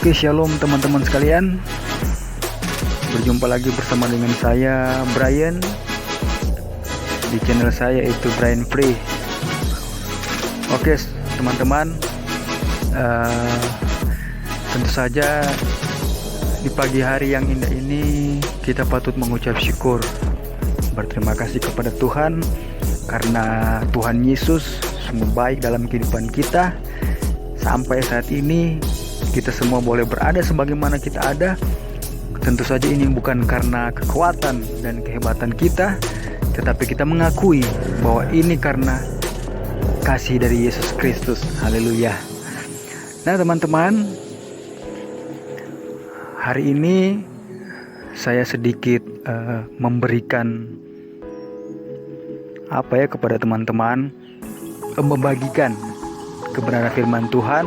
Oke, shalom teman-teman sekalian. Berjumpa lagi bersama dengan saya Brian di channel saya, itu Brian Free. Oke teman-teman, tentu saja di pagi hari yang indah ini kita patut mengucap syukur, berterima kasih kepada Tuhan karena Tuhan Yesus sungguh baik dalam kehidupan kita. Sampai saat ini kita semua boleh berada sebagaimana kita ada. Tentu saja ini bukan karena kekuatan dan kehebatan kita, tetapi kita mengakui bahwa ini karena kasih dari Yesus Kristus. Haleluya. Nah teman-teman, hari ini saya sedikit memberikan kepada teman-teman, membagikan kebenaran firman Tuhan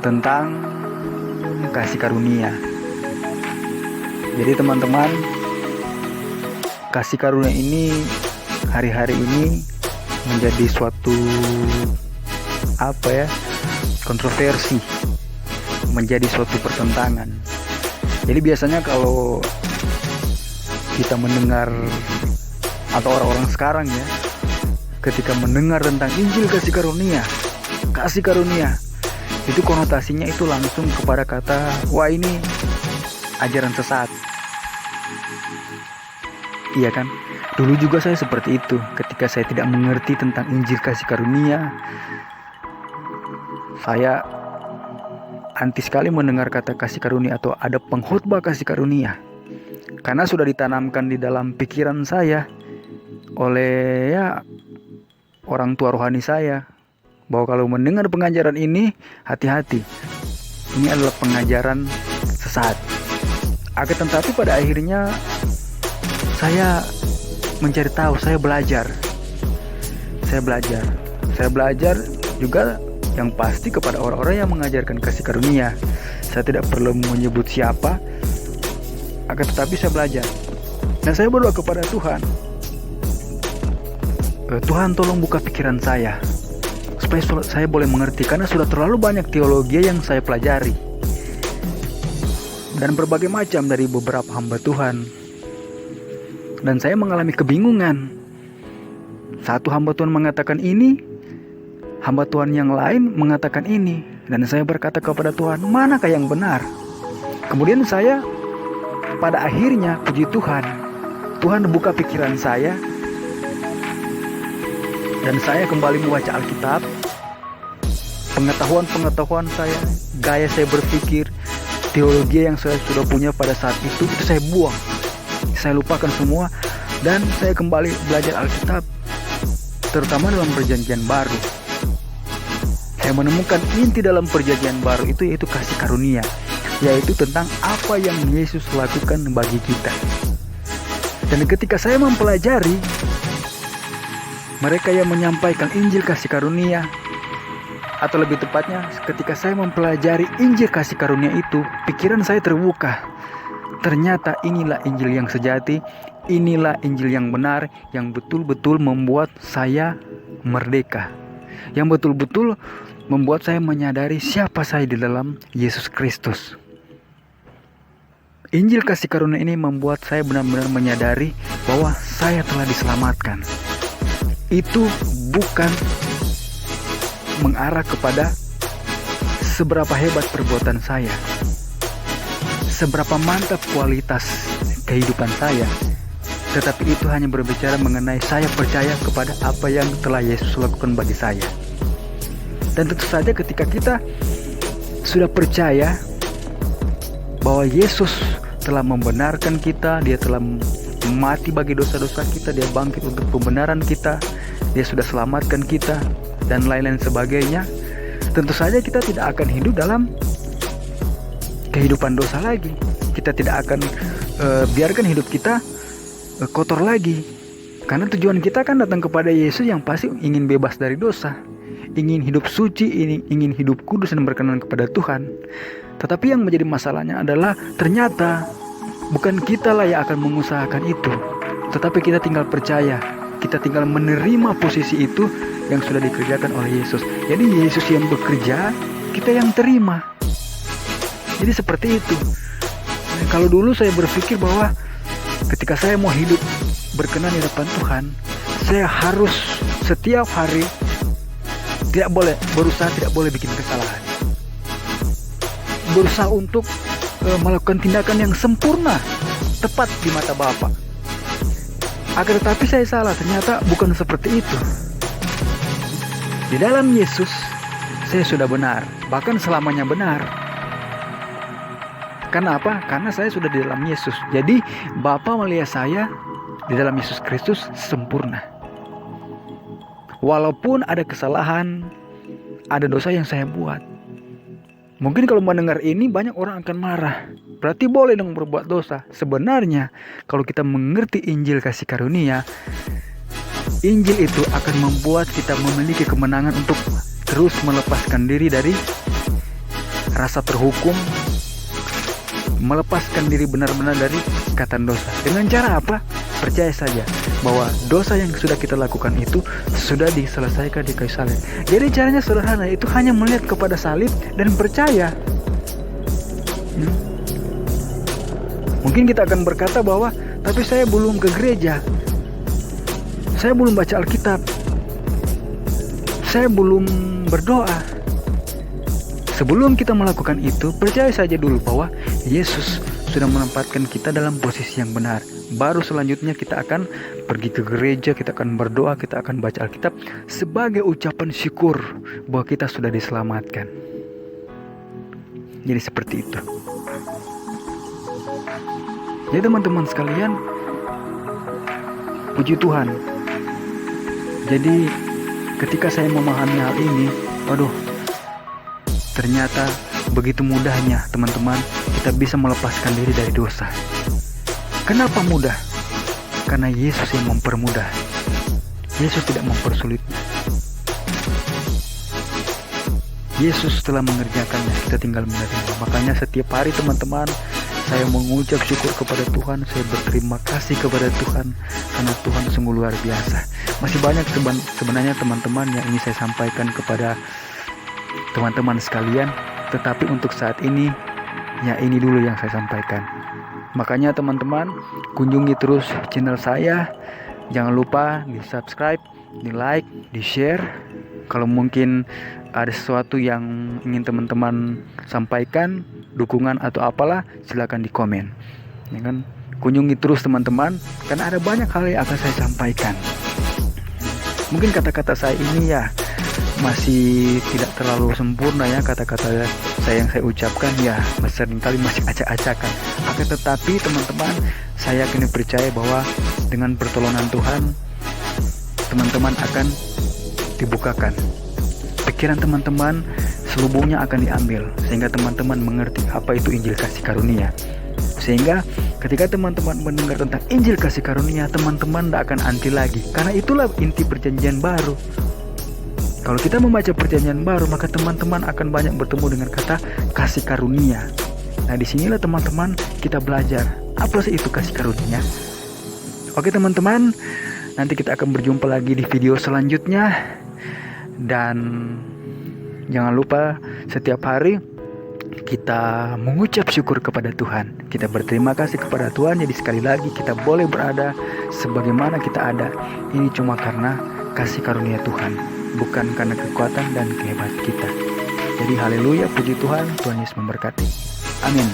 tentang kasih karunia. Jadi teman-teman, kasih karunia ini hari-hari ini menjadi suatu kontroversi, menjadi suatu pertentangan. Jadi biasanya kalau kita mendengar, atau orang-orang sekarang ya, ketika mendengar tentang Injil kasih karunia, itu konotasinya itu langsung kepada kata, wah ini ajaran sesat. Iya kan? Dulu juga saya seperti itu. Ketika saya tidak mengerti tentang Injil kasih karunia, saya anti sekali mendengar kata kasih karunia atau ada pengkhotbah kasih karunia. Karena sudah ditanamkan di dalam pikiran saya oleh orang tua rohani saya, bahwa kalau mendengar pengajaran ini, hati-hati, ini adalah pengajaran sesat. Akan tetapi pada akhirnya saya mencari tahu, saya belajar juga yang pasti kepada orang-orang yang mengajarkan kasih karunia. Saya tidak perlu menyebut siapa, akan tetapi saya belajar. Dan saya berdoa kepada Tuhan, Tuhan tolong buka pikiran saya supaya saya boleh mengerti, karena sudah terlalu banyak teologi yang saya pelajari dan berbagai macam dari beberapa hamba Tuhan, dan saya mengalami kebingungan. Satu hamba Tuhan mengatakan ini, hamba Tuhan yang lain mengatakan ini, dan saya berkata kepada Tuhan, manakah yang benar? Kemudian saya pada akhirnya, puji Tuhan, Tuhan buka pikiran saya, dan saya kembali membaca Alkitab. Pengetahuan saya, gaya saya berpikir, teologi yang saya sudah punya pada saat itu saya buang. Saya lupakan semua, dan saya kembali belajar Alkitab, terutama dalam perjanjian baru. Saya menemukan inti dalam perjanjian baru itu, yaitu kasih karunia, yaitu tentang apa yang Yesus lakukan bagi kita. Dan ketika saya mempelajari mereka yang menyampaikan Injil kasih karunia, atau lebih tepatnya ketika saya mempelajari Injil kasih karunia itu, pikiran saya terbuka. Ternyata inilah Injil yang sejati, inilah Injil yang benar, yang betul-betul membuat saya merdeka, yang betul-betul membuat saya menyadari siapa saya di dalam Yesus Kristus. Injil kasih karunia ini membuat saya benar-benar menyadari bahwa saya telah diselamatkan. Itu bukan mengarah kepada seberapa hebat perbuatan saya, seberapa mantap kualitas kehidupan saya, tetapi itu hanya berbicara mengenai saya percaya kepada apa yang telah Yesus lakukan bagi saya. Dan tentu saja ketika kita sudah percaya bahwa Yesus telah membenarkan kita, dia telah mati bagi dosa-dosa kita, dia bangkit untuk pembenaran kita, dia sudah selamatkan kita, dan lain-lain sebagainya, tentu saja kita tidak akan hidup dalam kehidupan dosa lagi. Kita tidak akan biarkan hidup kita kotor lagi, karena tujuan kita kan datang kepada Yesus yang pasti ingin bebas dari dosa, ingin hidup suci, ingin hidup kudus dan berkenan kepada Tuhan. Tetapi yang menjadi masalahnya adalah ternyata bukan kita lah yang akan mengusahakan itu, tetapi kita tinggal percaya, kita tinggal menerima posisi itu yang sudah dikerjakan oleh Yesus. Jadi Yesus yang bekerja, kita yang terima. Jadi seperti itu. Kalau dulu saya berpikir bahwa ketika saya mau hidup berkenan di hadapan Tuhan, saya harus setiap hari tidak boleh bikin kesalahan. Berusaha untuk melakukan tindakan yang sempurna, tepat di mata Bapa. Akan tetapi saya salah, ternyata bukan seperti itu. Di dalam Yesus saya sudah benar, bahkan selamanya benar. Karena apa? Karena saya sudah di dalam Yesus. Jadi Bapa melihat saya di dalam Yesus Kristus sempurna. Walaupun ada kesalahan, ada dosa yang saya buat. Mungkin kalau mendengar ini banyak orang akan marah. Berarti boleh dong berbuat dosa. Sebenarnya kalau kita mengerti Injil kasih karunia, Injil itu akan membuat kita memiliki kemenangan untuk terus melepaskan diri dari rasa terhukum, melepaskan diri benar-benar dari ikatan dosa. Dengan cara apa? Percaya saja bahwa dosa yang sudah kita lakukan itu sudah diselesaikan di kayu salib. Jadi caranya sederhana, itu hanya melihat kepada salib dan percaya. Mungkin kita akan berkata bahwa tapi saya belum ke gereja, saya belum baca Alkitab, saya belum berdoa. Sebelum kita melakukan itu, percaya saja dulu bahwa Yesus sudah menempatkan kita dalam posisi yang benar. Baru selanjutnya kita akan pergi ke gereja, kita akan berdoa, kita akan baca Alkitab sebagai ucapan syukur bahwa kita sudah diselamatkan. Jadi seperti itu. Jadi teman-teman sekalian, puji Tuhan. Jadi ketika saya memahami hal ini, ternyata begitu mudahnya teman-teman kita bisa melepaskan diri dari dosa. Kenapa mudah? Karena Yesus yang mempermudah. Yesus tidak mempersulitnya. Yesus telah mengerjakannya, kita tinggal menerima. Makanya setiap hari teman-teman, saya mengucap syukur kepada Tuhan. Saya berterima kasih kepada Tuhan karena Tuhan sungguh luar biasa. Masih banyak sebenarnya teman-teman yang ingin saya sampaikan kepada teman-teman sekalian, tetapi untuk saat ini ya ini dulu yang saya sampaikan. Makanya teman-teman, kunjungi terus channel saya. Jangan lupa di subscribe, di like, di share. Kalau mungkin ada sesuatu yang ingin teman-teman sampaikan, dukungan atau apalah, silakan di komen. Ya kan? Kunjungi terus teman-teman, karena ada banyak hal yang akan saya sampaikan. Mungkin kata-kata saya ini ya masih tidak terlalu sempurna ya, kata-kata saya yang saya ucapkan ya seringkali masih acak-acakan. Akan tetapi teman-teman, saya kini percaya bahwa dengan pertolongan Tuhan, teman-teman akan dibukakan. Pikiran teman-teman selubungnya akan diambil, sehingga teman-teman mengerti apa itu Injil kasih karunia. Sehingga ketika teman-teman mendengar tentang Injil kasih karunia, teman-teman tidak akan anti lagi. Karena itulah inti perjanjian baru. Kalau kita membaca perjanjian baru, maka teman-teman akan banyak bertemu dengan kata kasih karunia. Nah, disinilah teman-teman kita belajar apa sih itu kasih karunia. Oke teman-teman, nanti kita akan berjumpa lagi di video selanjutnya. Dan jangan lupa setiap hari kita mengucap syukur kepada Tuhan. Kita berterima kasih kepada Tuhan. Jadi sekali lagi kita boleh berada sebagaimana kita ada. Ini cuma karena kasih karunia Tuhan, bukan karena kekuatan dan kehebatan kita. Jadi haleluya, puji Tuhan. Tuhan Yesus memberkati. Amin.